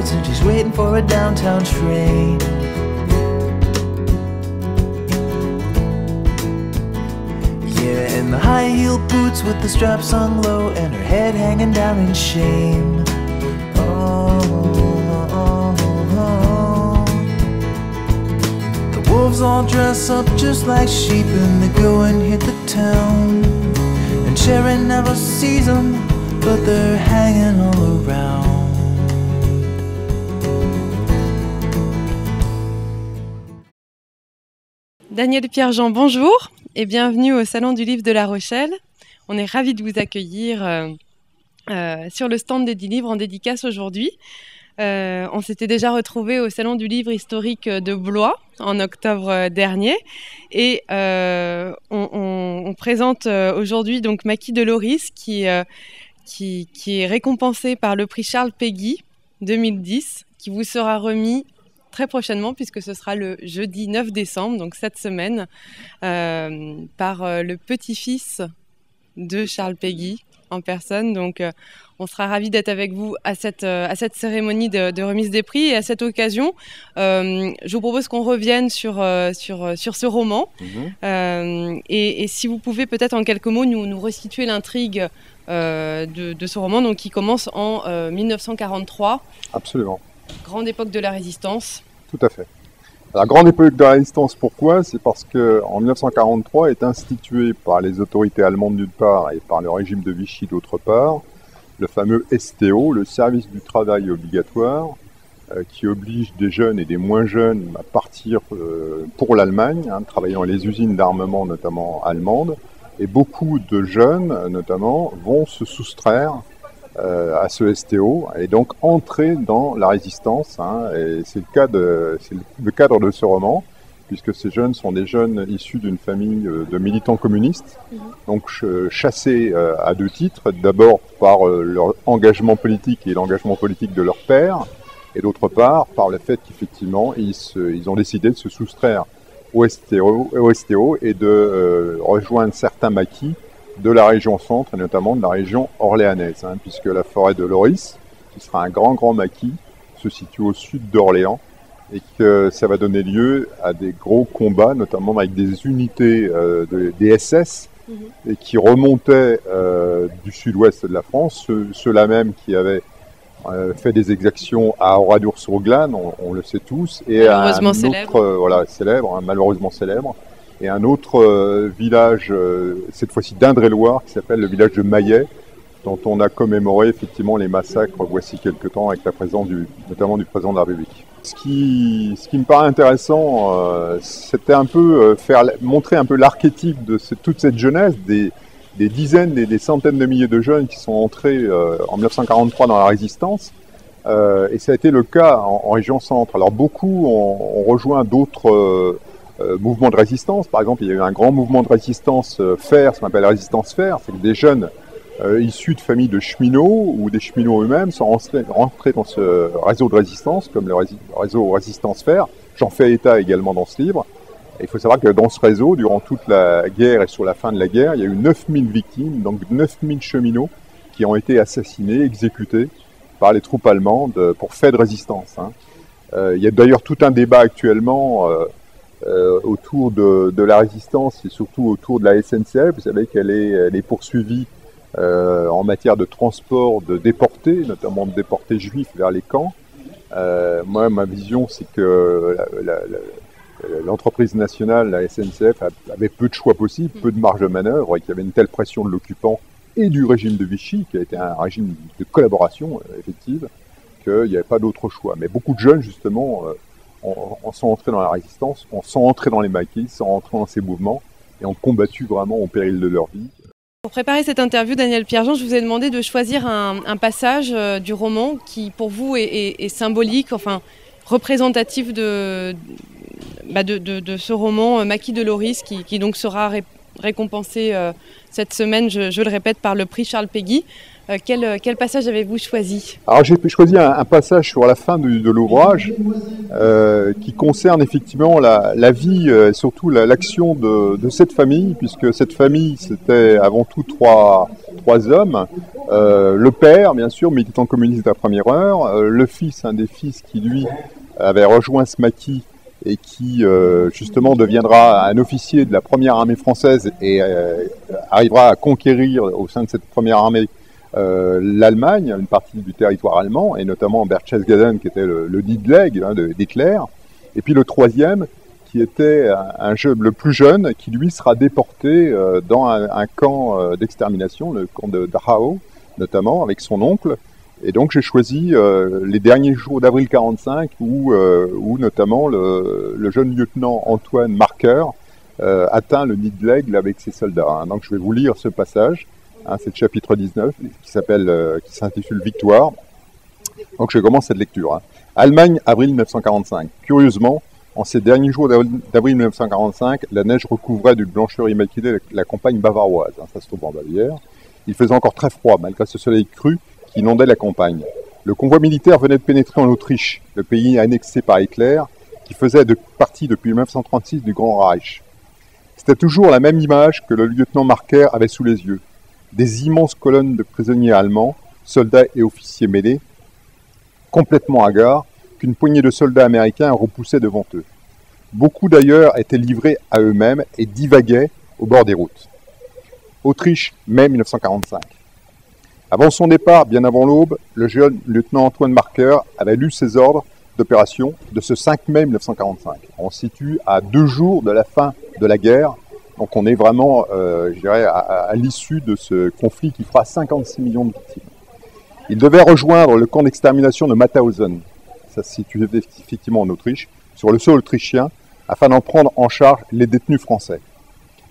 pockets and she's waiting for a downtown train. Yeah, in the high-heeled boots with the straps hung low and her head hanging down in shame. The wolves all dress up just like sheep and they go and hit the town. And Sharon never sees them, but they're hanging all around. Daniel Pierre-Jean, bonjour et bienvenue au Salon du Livre de La Rochelle. On est ravis de vous accueillir sur le stand des 10 livres en dédicace aujourd'hui. On s'était déjà retrouvés au Salon du Livre historique de Blois en octobre dernier et on présente aujourd'hui donc Maki de Loris qui est récompensé par le prix Charles Péguy 2010 qui vous sera remis très prochainement puisque ce sera le jeudi 9 décembre, donc cette semaine, par le petit-fils de Charles Péguy en personne. Donc on sera ravis d'être avec vous à cette cérémonie de remise des prix. Et à cette occasion, je vous propose qu'on revienne sur ce roman. Et si vous pouvez peut-être en quelques mots nous restituer l'intrigue de ce roman donc, qui commence en 1943. Absolument. Grande époque de la Résistance. Tout à fait. La grande époque de la Résistance, pourquoi? C'est parce qu'en 1943 est institué par les autorités allemandes d'une part et par le régime de Vichy d'autre part, le fameux STO, le service du travail obligatoire, qui oblige des jeunes et des moins jeunes à partir pour l'Allemagne, travaillant dans les usines d'armement notamment allemandes. Et beaucoup de jeunes, notamment, vont se soustraire à ce STO et donc entrer dans la résistance. Et c'est le cadre de ce roman, puisque ces jeunes sont des jeunes issus d'une famille de militants communistes, donc chassés à deux titres, d'abord par leur engagement politique et l'engagement politique de leur père, et d'autre part par le fait qu'effectivement ils ont décidé de se soustraire au STO et de rejoindre certains maquis de la région centre et notamment de la région orléanaise, puisque la forêt de Loris, qui sera un grand maquis, se situe au sud d'Orléans et que ça va donner lieu à des gros combats, notamment avec des unités des SS et qui remontaient du sud-ouest de la France, ceux-là même qui avaient fait des exactions à Oradour-sur-Glane, on le sait tous, et malheureusement malheureusement célèbre, et un autre village, cette fois-ci d'Indre-et-Loire, qui s'appelle le village de Maillet, dont on a commémoré effectivement les massacres voici quelque temps avec la présence notamment du président de la République. Ce qui me paraît intéressant, c'était un peu montrer un peu l'archétype de toute cette jeunesse, des dizaines, des centaines de milliers de jeunes qui sont entrés en 1943 dans la résistance. Et ça a été le cas en région centre. Alors beaucoup ont rejoint d'autres mouvements de résistance. Par exemple, il y a eu un grand mouvement de résistance fer, ce qu'on appelle la résistance fer, c'est que des jeunes issus de familles de cheminots ou des cheminots eux-mêmes sont rentrés dans ce réseau de résistance, comme le réseau Résistance Fer. J'en fais état également dans ce livre. Et il faut savoir que dans ce réseau, durant toute la guerre et sur la fin de la guerre, il y a eu 9000 victimes, donc 9000 cheminots qui ont été assassinés, exécutés par les troupes allemandes pour fait de résistance. Il y a d'ailleurs tout un débat actuellement autour de la résistance et surtout autour de la SNCF. Vous savez qu'elle est poursuivie en matière de transport de déportés, notamment de déportés juifs vers les camps. Moi, ma vision, c'est que l'entreprise nationale, la SNCF, avait peu de choix possibles, peu de marge de manœuvre, et qu'il y avait une telle pression de l'occupant et du régime de Vichy, qui a été un régime de collaboration effective, qu'il n'y avait pas d'autre choix. Mais beaucoup de jeunes, justement, sont entrés dans la résistance, sont entrés dans les maquis, sont entrés dans ces mouvements, et ont combattu vraiment au péril de leur vie. Pour préparer cette interview, Daniel Pierre-Jean, je vous ai demandé de choisir un passage du roman qui, pour vous, est symbolique, enfin représentatif de ce roman Maki de Loris, qui donc sera récompensé cette semaine, je le répète, par le prix Charles Péguy. Quel passage avez-vous choisi? Alors j'ai choisi un passage sur la fin de l'ouvrage qui concerne effectivement la vie et surtout l'action de cette famille, puisque cette famille c'était avant tout trois hommes. Le père, bien sûr, militant communiste de la première heure, le fils, un des fils qui lui avait rejoint Smaki et qui justement deviendra un officier de la première armée française et arrivera à conquérir au sein de cette première armée l'Allemagne, une partie du territoire allemand, et notamment Berchtesgaden qui était le nid de l'aigle d'Hitler. Et puis le troisième, qui était le plus jeune, qui lui sera déporté dans un camp d'extermination, le camp de Dachau, notamment, avec son oncle. Et donc j'ai choisi les derniers jours d'avril 1945, où notamment le jeune lieutenant Antoine Marker atteint le nid de l'aigle avec ses soldats. Donc je vais vous lire ce passage. C'est le chapitre 19 qui s'intitule Victoire. Donc je commence cette lecture. Allemagne, avril 1945. Curieusement, en ces derniers jours d'avril 1945, la neige recouvrait d'une blancheur immaculée la campagne bavaroise. Ça se trouve en Bavière. Il faisait encore très froid malgré ce soleil cru qui inondait la campagne. Le convoi militaire venait de pénétrer en Autriche, le pays annexé par Hitler, qui faisait partie depuis 1936 du Grand Reich. C'était toujours la même image que le lieutenant Marker avait sous les yeux. Des immenses colonnes de prisonniers allemands, soldats et officiers mêlés, complètement hagards, qu'une poignée de soldats américains repoussaient devant eux. Beaucoup d'ailleurs étaient livrés à eux-mêmes et divaguaient au bord des routes. Autriche, mai 1945. Avant son départ, bien avant l'aube, le jeune lieutenant Antoine Marker avait lu ses ordres d'opération de ce 5 mai 1945. On se situe à 2 jours de la fin de la guerre. Donc on est vraiment, je dirais, à l'issue de ce conflit qui fera 56 millions de victimes. Il devait rejoindre le camp d'extermination de Mauthausen, ça se situe effectivement en Autriche, sur le sol autrichien, afin d'en prendre en charge les détenus français.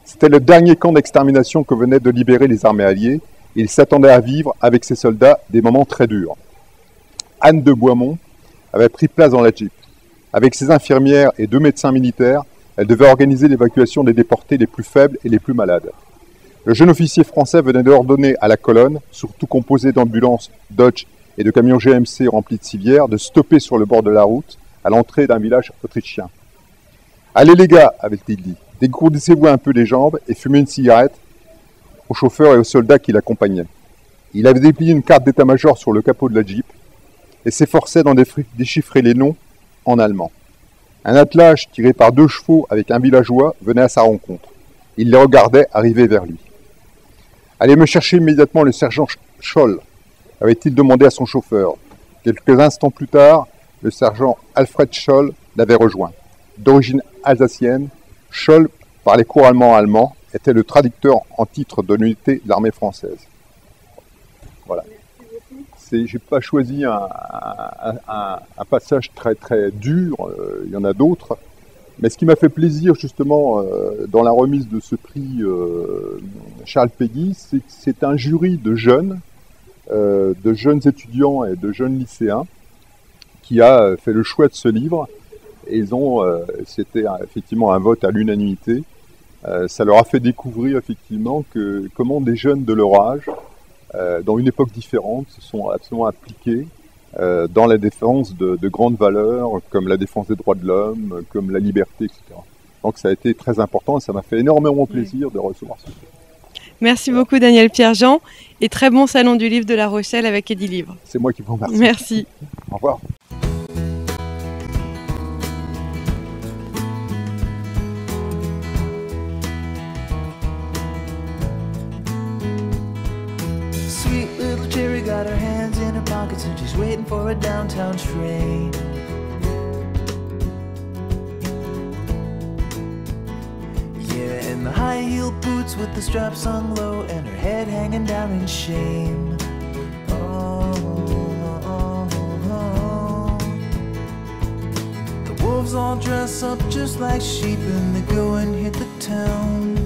C'était le dernier camp d'extermination que venaient de libérer les armées alliées, et il s'attendait à vivre avec ses soldats des moments très durs. Anne de Boismont avait pris place dans la Jeep. Avec ses infirmières et 2 médecins militaires, elle devait organiser l'évacuation des déportés les plus faibles et les plus malades. Le jeune officier français venait d'ordonner à la colonne, surtout composée d'ambulances Dodge et de camions GMC remplis de civières, de stopper sur le bord de la route, à l'entrée d'un village autrichien. « Allez les gars » avait-il dit, « dégourdissez-vous un peu les jambes et fumez une cigarette » aux chauffeurs et aux soldats qui l'accompagnaient. Il avait déplié une carte d'état-major sur le capot de la Jeep et s'efforçait d'en déchiffrer les noms en allemand. Un attelage tiré par 2 chevaux avec un villageois venait à sa rencontre. Il les regardait arriver vers lui. « Allez me chercher immédiatement le sergent Scholl » avait-il demandé à son chauffeur. Quelques instants plus tard, le sergent Alfred Scholl l'avait rejoint. D'origine alsacienne, Scholl parlait couramment allemand, était le traducteur en titre de l'unité de l'armée française. Voilà. J'ai pas choisi un passage très très dur, il y en a d'autres, mais ce qui m'a fait plaisir justement dans la remise de ce prix Charles Péguy, c'est que c'est un jury de jeunes étudiants et de jeunes lycéens qui a fait le choix de ce livre, et c'était effectivement un vote à l'unanimité. Ça leur a fait découvrir effectivement comment des jeunes de leur âge, dans une époque différente, se sont absolument impliqués dans la défense de grandes valeurs comme la défense des droits de l'homme, comme la liberté, etc. Donc ça a été très important et ça m'a fait énormément plaisir de recevoir ce prix. Merci beaucoup Daniel Pierre-Jean et très bon salon du livre de La Rochelle avec Edilivre. C'est moi qui vous remercie. Merci. Au revoir. Got her hands in her pockets and she's waiting for a downtown train. Yeah, in the high-heel boots with the straps hung low and her head hanging down in shame. Oh, oh, oh. The wolves all dress up just like sheep and they go and hit the town.